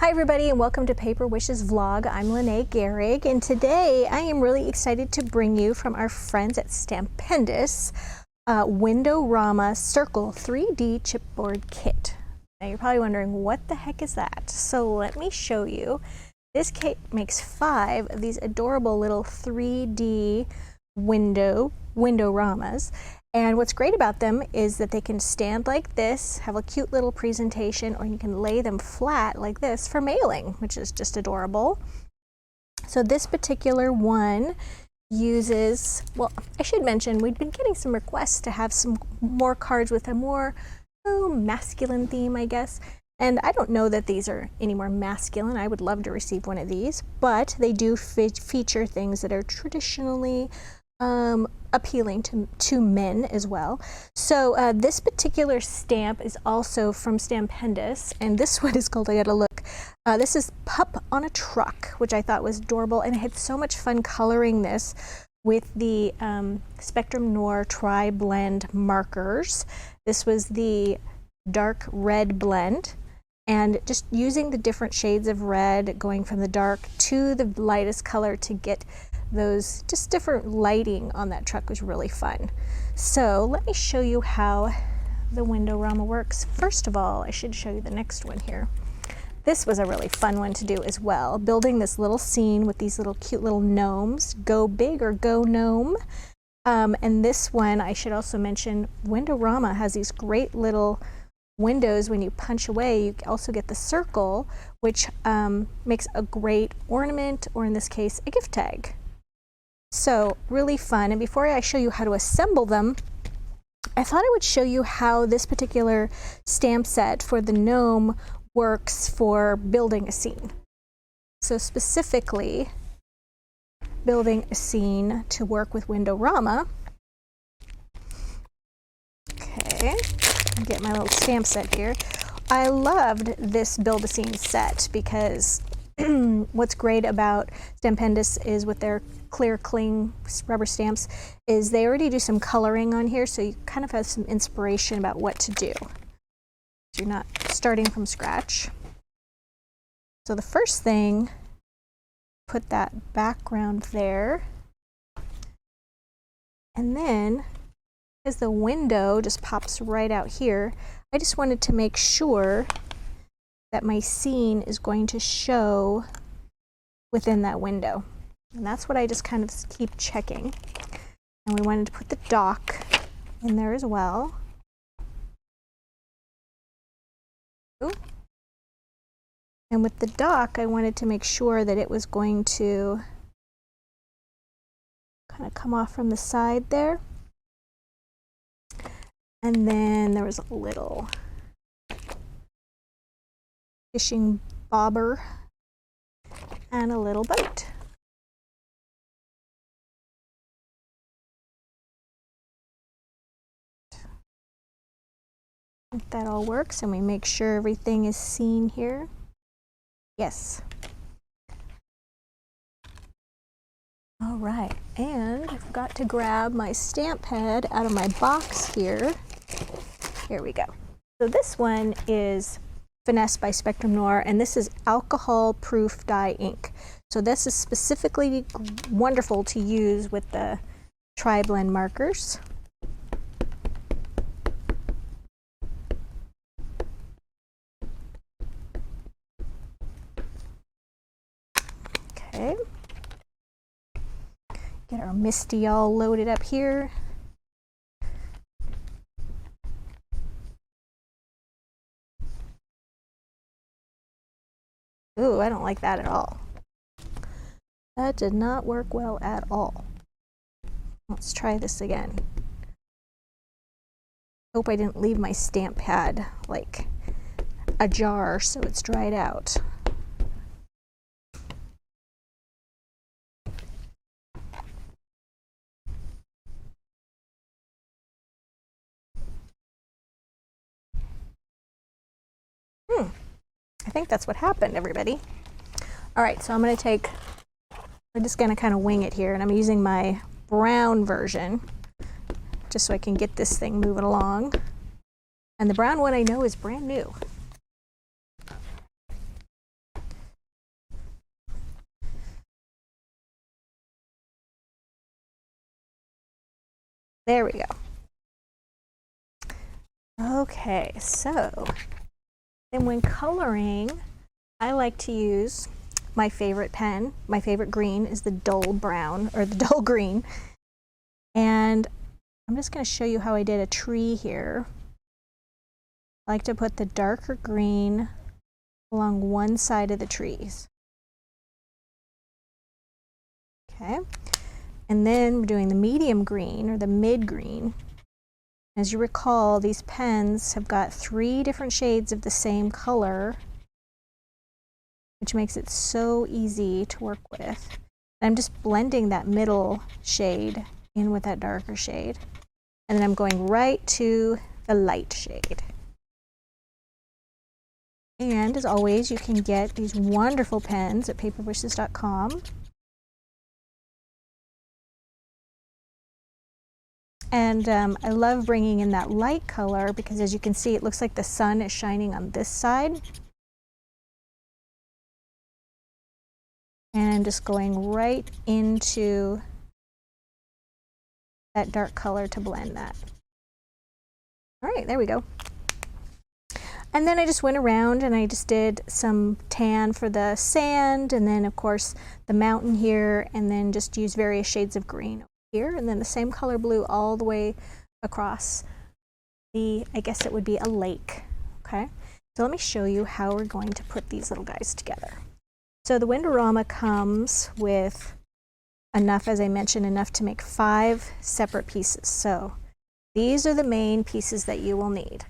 Hi everybody and welcome to Paper Wishes Vlog. I'm Lene Gehrig and today I am really excited to bring you from our friends at Stampendous Windowrama Circle 3D chipboard kit. Now you're probably wondering what the heck is that? So let me show you. This kit makes 5 of these adorable little 3D windowramas. And what's great about them is that they can stand like this, have a cute little presentation, or you can lay them flat like this for mailing, which is just adorable. So this particular one uses, well, I should mention we've been getting some requests to have some more cards with a more masculine theme, I guess. And I don't know that these are any more masculine. I would love to receive one of these, but they do feature things that are traditionally appealing to men as well. So this particular stamp is also from Stampendous, and this one is called, I gotta look, this is Pup on a Truck, which I thought was adorable, and I had so much fun coloring this with the Spectrum Noir Tri-Blend markers. This was the dark red blend, and just using the different shades of red, going from the dark to the lightest color to get those just different lighting on that truck was really fun. So let me show you how the Windowrama works. First of all, I should show you the next one here. This was a really fun one to do as well, building this little scene with these little cute little gnomes. Go big or go gnome. And this one, I should also mention, Windowrama has these great little windows. When you punch away, you also get the circle, which makes a great ornament, or in this case, a gift tag. So really fun. And before I show you how to assemble them, I thought I would show you how this particular stamp set for the gnome works for building a scene. So specifically, building a scene to work with Windowrama. Okay, get my little stamp set here. I loved this build a scene set because what's great about Stampendous is with their clear cling rubber stamps is they already do some coloring on here, so you kind of have some inspiration about what to do. So you're not starting from scratch. So the first thing, put that background there, and then as the window just pops right out here, I just wanted to make sure that my scene is going to show within that window. And that's what I just kind of keep checking. And we wanted to put the dock in there as well. Ooh. And with the dock, I wanted to make sure that it was going to kind of come off from the side there. And then there was a little fishing bobber and a little boat. If that all works, and we make sure everything is seen here. Yes. All right, and I forgot to grab my stamp pad out of my box here. Here we go. So this one is Finesse by Spectrum Noir, and this is alcohol-proof dye ink. So this is specifically wonderful to use with the tri-blend markers. Okay. Get our Misty all loaded up here. Ooh, I don't like that at all. That did not work well at all. Let's try this again. Hope I didn't leave my stamp pad like ajar so it's dried out. I think that's what happened, everybody. All right, so we're just gonna kind of wing it here, and I'm using my brown version just so I can get this thing moving along. And the brown one I know is brand new. There we go. Okay, so then when coloring, I like to use my favorite pen. My favorite green is the dull brown, or the dull green. And I'm just going to show you how I did a tree here. I like to put the darker green along one side of the trees. Okay, and then we're doing the medium green, or the mid green. As you recall, these pens have got 3 different shades of the same color, which makes it so easy to work with. I'm just blending that middle shade in with that darker shade. And then I'm going right to the light shade. And as always, you can get these wonderful pens at paperbushes.com. And I love bringing in that light color because, as you can see, it looks like the sun is shining on this side. And I'm just going right into that dark color to blend that. All right, there we go. And then I just went around and I just did some tan for the sand, and then of course the mountain here, and then just use various shades of green here, and then the same color blue all the way across the, I guess it would be a lake. Okay, so let me show you how we're going to put these little guys together. So the Windowrama comes with enough, as I mentioned, enough to make 5 separate pieces. So these are the main pieces that you will need.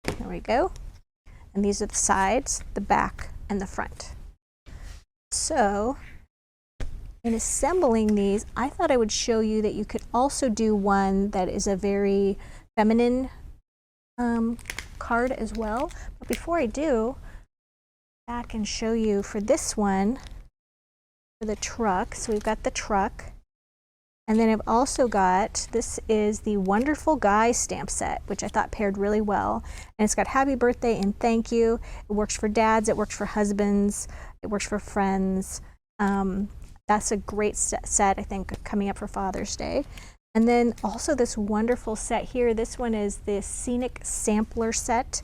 There we go. And these are the sides, the back, and the front. So in assembling these, I thought I would show you that you could also do one that is a very feminine card as well. But before I do, back and show you for this one, for the truck. So we've got the truck. And then I've also got, this is the Wonderful Guy stamp set, which I thought paired really well. And it's got happy birthday and thank you. It works for dads, it works for husbands, it works for friends. That's a great set, I think, coming up for Father's Day. And then also this wonderful set here. This one is the Scenic Sampler set.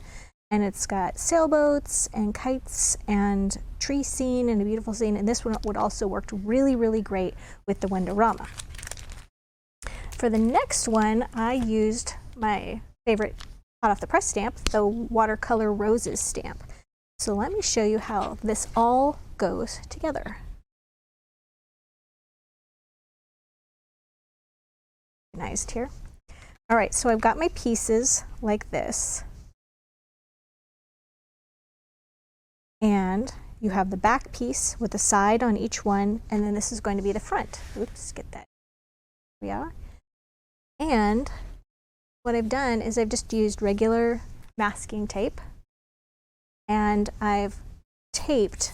And it's got sailboats and kites and tree scene and a beautiful scene. And this one would also work really, really great with the Windowrama. For the next one, I used my favorite hot off the press stamp, the Watercolor Roses stamp. So let me show you how this all goes together. Organized here. All right, so I've got my pieces like this. And you have the back piece with the side on each one, and then this is going to be the front. Oops, get that. Here we are. And what I've done is I've just used regular masking tape, and I've taped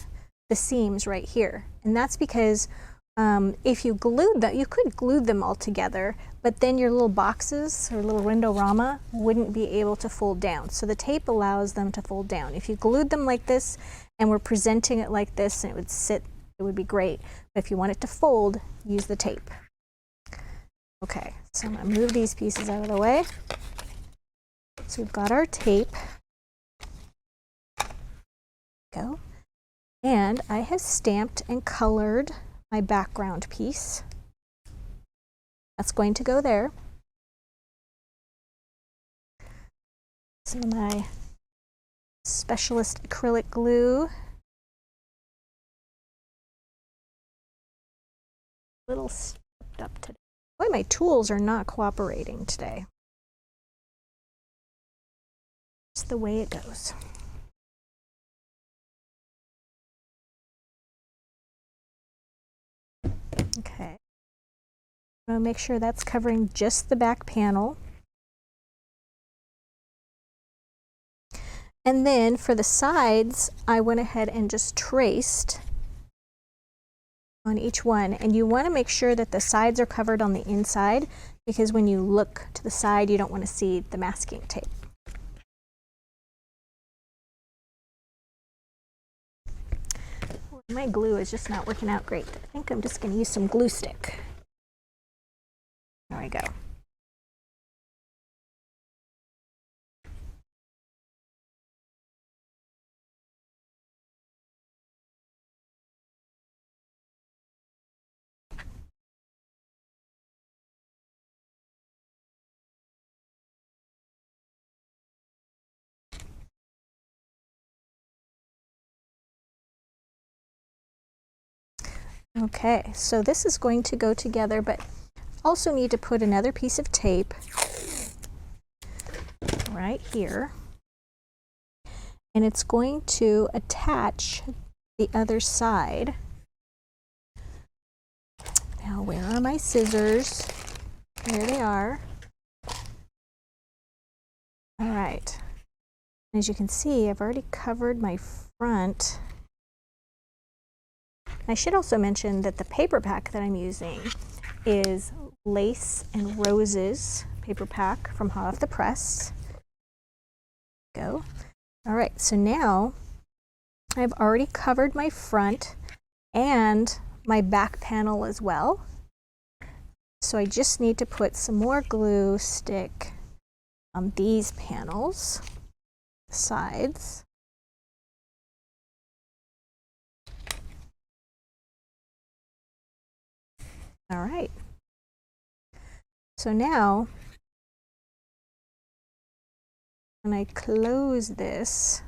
the seams right here. And that's because if you glued them, you could glue them all together, but then your little boxes or little Windowrama wouldn't be able to fold down. So the tape allows them to fold down. If you glued them like this and were presenting it like this, and it would sit, it would be great. But if you want it to fold, use the tape. Okay, so I'm going to move these pieces out of the way. So we've got our tape. Go. And I have stamped and colored my background piece. That's going to go there. Some of my Specialist acrylic glue. A little stepped up today. Boy, my tools are not cooperating today. It's the way it goes. Okay. I'm going to make sure that's covering just the back panel. And then for the sides, I went ahead and just traced on each one. And you want to make sure that the sides are covered on the inside, because when you look to the side, you don't want to see the masking tape. My glue is just not working out great. I think I'm just going to use some glue stick. There we go. Okay, so this is going to go together, but also need to put another piece of tape right here, and it's going to attach the other side. Now, where are my scissors? There they are. All right. As you can see, I've already covered my front. I should also mention that the paper pack that I'm using is Lace and Roses paper pack from Hot Off the Press. Go. All right, so now I've already covered my front and my back panel as well. So I just need to put some more glue stick on these panels, sides. All right. So now, when I close this,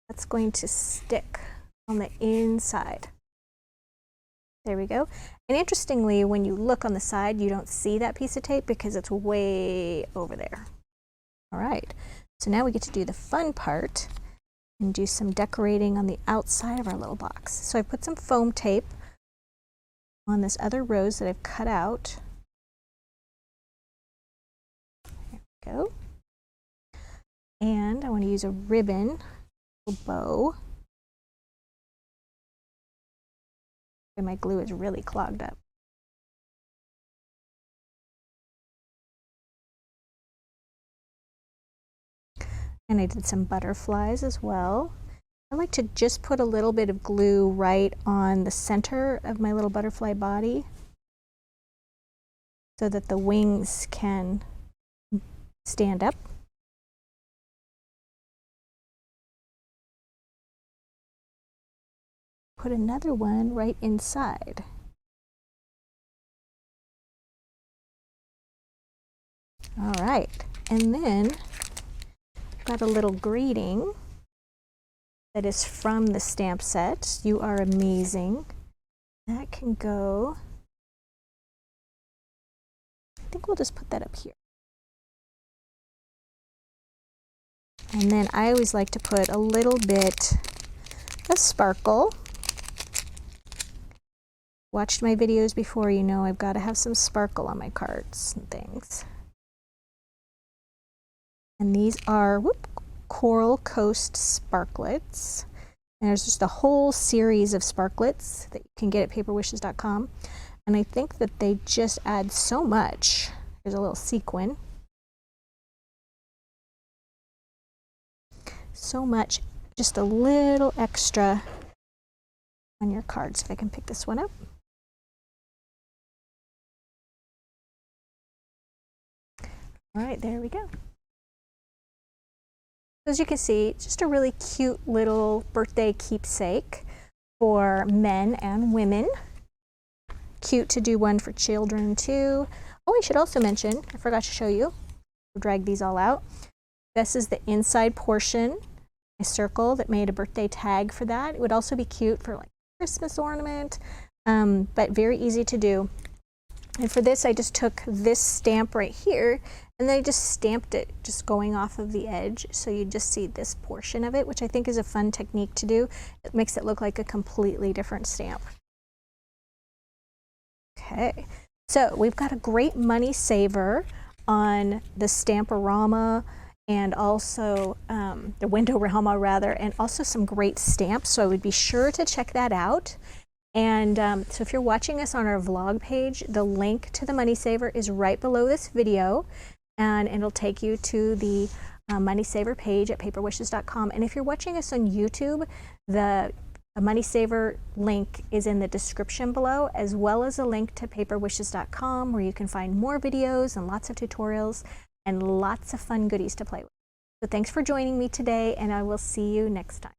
that's going to stick on the inside. There we go. And interestingly, when you look on the side, you don't see that piece of tape because it's way over there. All right. So now we get to do the fun part and do some decorating on the outside of our little box. So I put some foam tape on this other rose that I've cut out. There we go. And I want to use a ribbon, a bow. And my glue is really clogged up. And I did some butterflies as well. I like to just put a little bit of glue right on the center of my little butterfly body so that the wings can stand up. Put another one right inside. All right, and then got a little greeting that is from the stamp set. You are amazing. That can go, I think we'll just put that up here. And then I always like to put a little bit of sparkle. Watched my videos before, you know I've got to have some sparkle on my cards and things. And these are Coral Coast Sparklets. And there's just a whole series of sparklets that you can get at paperwishes.com. And I think that they just add so much. There's a little sequin. So much, just a little extra on your cards. If I can pick this one up. All right, there we go. As you can see, just a really cute little birthday keepsake for men and women. Cute to do one for children too. Oh, I should also mention, I forgot to show you. We'll drag these all out. This is the inside portion. A circle that made a birthday tag for that. It would also be cute for like Christmas ornament, but very easy to do. And for this, I just took this stamp right here and then I just stamped it just going off of the edge. So you just see this portion of it, which I think is a fun technique to do. It makes it look like a completely different stamp. Okay, so we've got a great money saver on the Stamporama and also the Windowrama rather, and also some great stamps. So I would be sure to check that out. And so if you're watching us on our vlog page, the link to the money saver is right below this video, and it'll take you to the money saver page at paperwishes.com. And if you're watching us on YouTube, the A money saver link is in the description below, as well as a link to paperwishes.com, where you can find more videos and lots of tutorials and lots of fun goodies to play with. So thanks for joining me today, and I will see you next time.